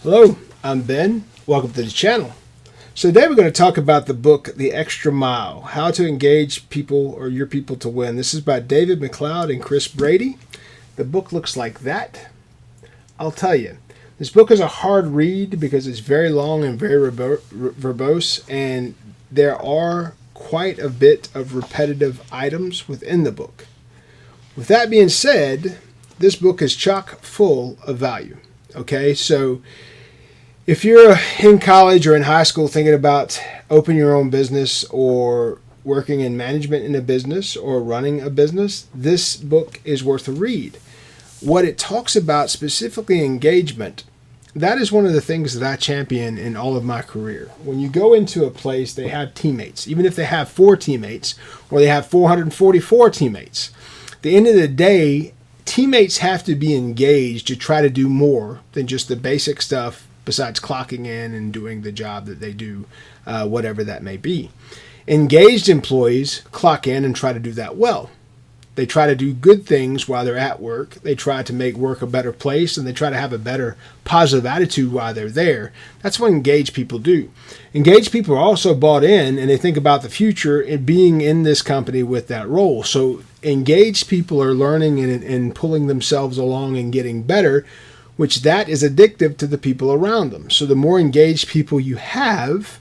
Hello, I'm Ben. Welcome to the channel. So today we're going to talk about the book, The Extra Mile, How to Engage People or Your People to Win. This is by David Macleod and Chris Brady. The book looks like that. I'll tell you, this book is a hard read because it's very long and very verbose, and there are quite a bit of repetitive items within the book. With that being said, this book is chock full of value. Okay, so if you're in college or in high school thinking about opening your own business or working in management in a business or running a business, this book is worth a read. What it talks about, specifically engagement, that is one of the things that I champion in all of my career. When you go into a place, they have teammates. Even if they have 4 teammates or they have 444 teammates, at the end of the day, teammates have to be engaged to try to do more than just the basic stuff besides clocking in and doing the job that they do, whatever that may be. Engaged employees clock in and try to do that well. They try to do good things while they're at work. They try to make work a better place, and they try to have a better positive attitude while they're there. That's what engaged people do. Engaged people are also bought in, and they think about the future and being in this company with that role. So engaged people are learning and pulling themselves along and getting better, which that is addictive to the people around them. So the more engaged people you have,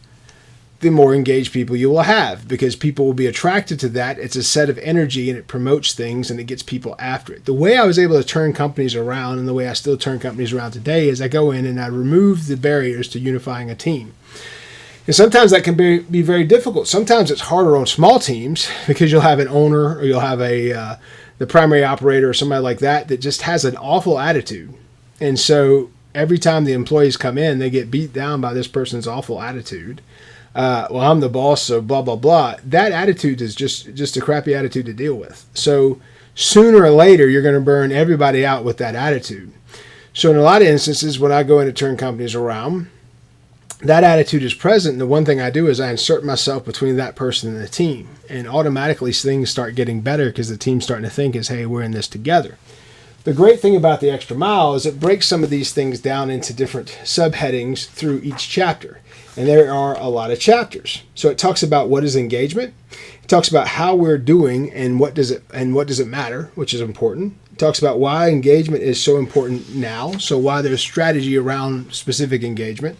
the more engaged people you will have, because people will be attracted to that. It's a set of energy, and it promotes things, and it gets people after it. The way I was able to turn companies around, and the way I still turn companies around today, is I go in and I remove the barriers to unifying a team. And sometimes that can be very difficult. Sometimes it's harder on small teams because you'll have an owner or you'll have the primary operator or somebody like that just has an awful attitude. And so every time the employees come in, they get beat down by this person's awful attitude. Well, I'm the boss, so blah, blah, blah. That attitude is just a crappy attitude to deal with. So sooner or later, you're going to burn everybody out with that attitude. So in a lot of instances, when I go in to turn companies around, that attitude is present. And the one thing I do is I insert myself between that person and the team. And automatically things start getting better because the team's starting to think is, hey, we're in this together. The great thing about The Extra Mile is it breaks some of these things down into different subheadings through each chapter. And there are a lot of chapters. So it talks about what is engagement. It talks about how we're doing and what does it matter, which is important. It talks about why engagement is so important now, so why there's strategy around specific engagement.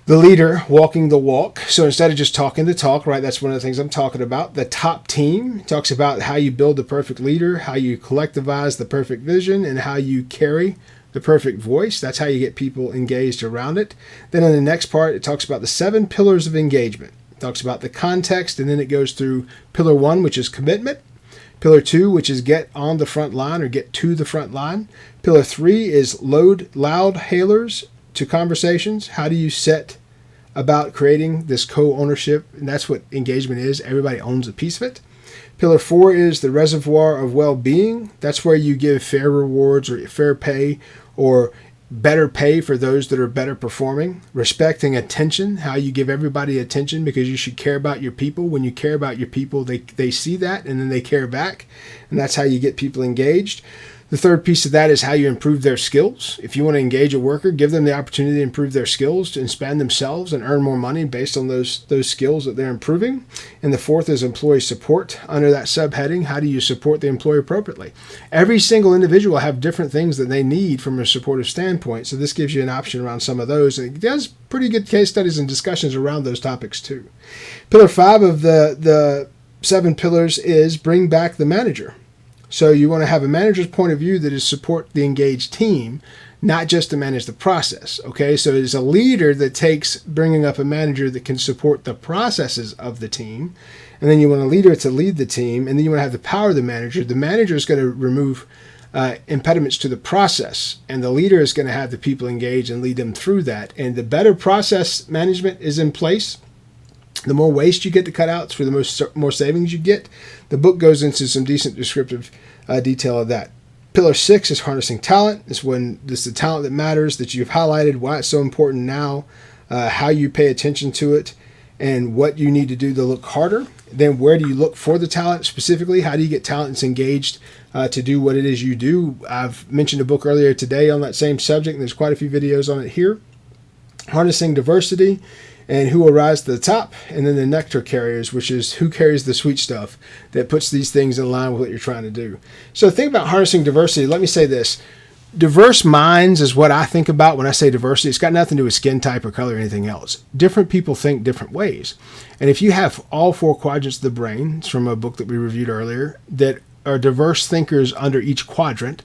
The leader walking the walk. So instead of just talking the talk, right, that's one of the things I'm talking about. The top team talks about how you build the perfect leader, how you collectivize the perfect vision, and how you carry the perfect voice. That's how you get people engaged around it. Then in the next part, it talks about the 7 pillars of engagement. It talks about the context, and then it goes through pillar 1, which is commitment. Pillar 2, which is get on the front line or get to the front line. Pillar 3 is load loud hailers to conversations. How do you set about creating this co-ownership? And that's what engagement is. Everybody owns a piece of it. Pillar 4 is the reservoir of well-being. That's where you give fair rewards or fair pay or better pay for those that are better performing. Respecting attention, how you give everybody attention, because you should care about your people. When you care about your people, they see that and then they care back. And that's how you get people engaged. The third piece of that is how you improve their skills. If you want to engage a worker, give them the opportunity to improve their skills, to expand themselves and earn more money based on those skills that they're improving. And the fourth is employee support. Under that subheading, how do you support the employee appropriately? Every single individual have different things that they need from a supportive standpoint. So this gives you an option around some of those. And it does pretty good case studies and discussions around those topics too. Pillar 5 of the 7 pillars is bring back the manager. So you want to have a manager's point of view that is support the engaged team, not just to manage the process. Okay, so it's a leader that takes bringing up a manager that can support the processes of the team. And then you want a leader to lead the team. And then you want to have the power of the manager. The manager is going to remove impediments to the process. And the leader is going to have the people engaged and lead them through that. And the better process management is in place, the more waste you get to cut out, through the more savings you get. The book goes into some decent descriptive detail of that. Pillar 6 is harnessing talent. It's the talent that matters, that you've highlighted, why it's so important now, how you pay attention to it. and what you need to do to look harder. Then where do you look for the talent specifically? How do you get talents engaged to do what it is you do? I've mentioned a book earlier today on that same subject, and there's quite a few videos on it here. Harnessing Diversity and Who Will Rise to the Top, and then the Nectar Carriers, which is who carries the sweet stuff that puts these things in line with what you're trying to do. So think about harnessing diversity. Let me say this. Diverse minds is what I think about when I say diversity. It's got nothing to do with skin type or color or anything else. Different people think different ways. And if you have all 4 quadrants of the brain, it's from a book that we reviewed earlier, that are diverse thinkers under each quadrant,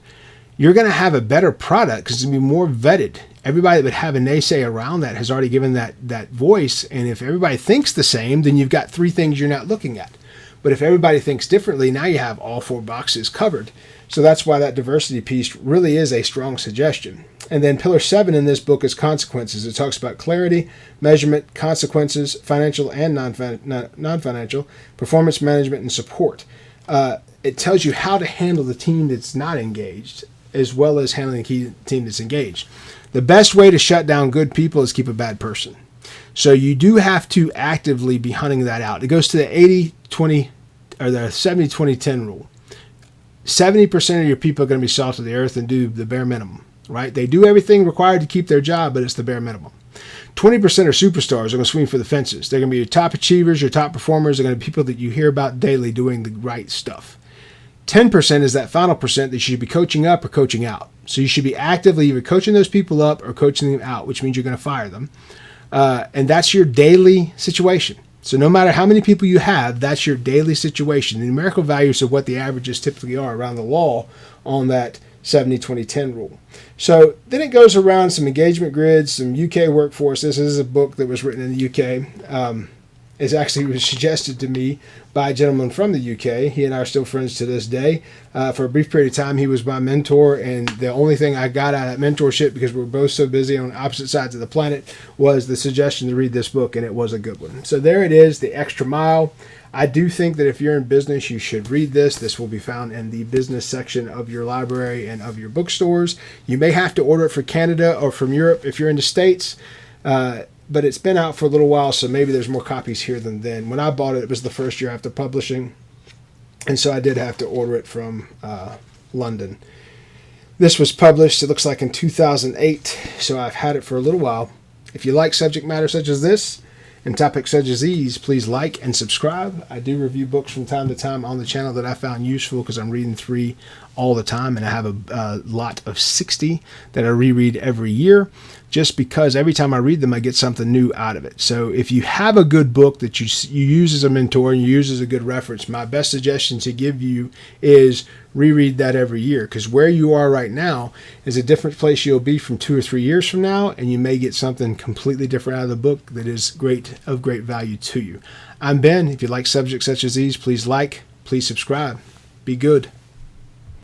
you're going to have a better product because it's going to be more vetted. Everybody that would have a naysay around that has already given that voice. And if everybody thinks the same, then you've got 3 things you're not looking at. But if everybody thinks differently, now you have all 4 boxes covered. So that's why that diversity piece really is a strong suggestion. And then pillar 7 in this book is consequences. It talks about clarity, measurement, consequences, financial and non-financial, performance management, and support. It tells you how to handle the team that's not engaged, as well as handling the team that's engaged. The best way to shut down good people is keep a bad person. So you do have to actively be hunting that out. It goes to the 80-20 or the 70-20-10 rule. 70% of your people are going to be salt of the earth and do the bare minimum, right? They do everything required to keep their job, but it's the bare minimum. 20% are superstars. They're going to swing for the fences. They're going to be your top achievers, your top performers. They're going to be people that you hear about daily doing the right stuff. 10% is that final percent that you should be coaching up or coaching out. So you should be actively either coaching those people up or coaching them out, which means you're going to fire them. And that's your daily situation. So no matter how many people you have, that's your daily situation. The numerical values of what the averages typically are around the law on that 70-20-10 rule. So then it goes around some engagement grids, some UK workforce. This is a book that was written in the UK. It actually was suggested to me by a gentleman from the UK. He and I are still friends to this day. For a brief period of time, he was my mentor, and the only thing I got out of that mentorship, because we're both so busy on opposite sides of the planet, was the suggestion to read this book, and it was a good one. So there it is, The Extra Mile. I do think that if you're in business, you should read this. This will be found in the business section of your library and of your bookstores. You may have to order it for Canada or from Europe if you're in the States. But it's been out for a little while, so maybe there's more copies here than then. When I bought it, it was the first year after publishing, and so I did have to order it from London. This was published, it looks like in 2008, so I've had it for a little while. If you like subject matter such as this and topics such as these, please like and subscribe. I do review books from time to time on the channel that I found useful because I'm reading 3 all the time, and I have a lot of 60 that I reread every year, just because every time I read them, I get something new out of it. So if you have a good book that you use as a mentor and you use as a good reference, my best suggestion to give you is reread that every year, because where you are right now is a different place you'll be from 2 or 3 years from now, and you may get something completely different out of the book that is of great value to you. I'm Ben. If you like subjects such as these, please like, please subscribe. Be good.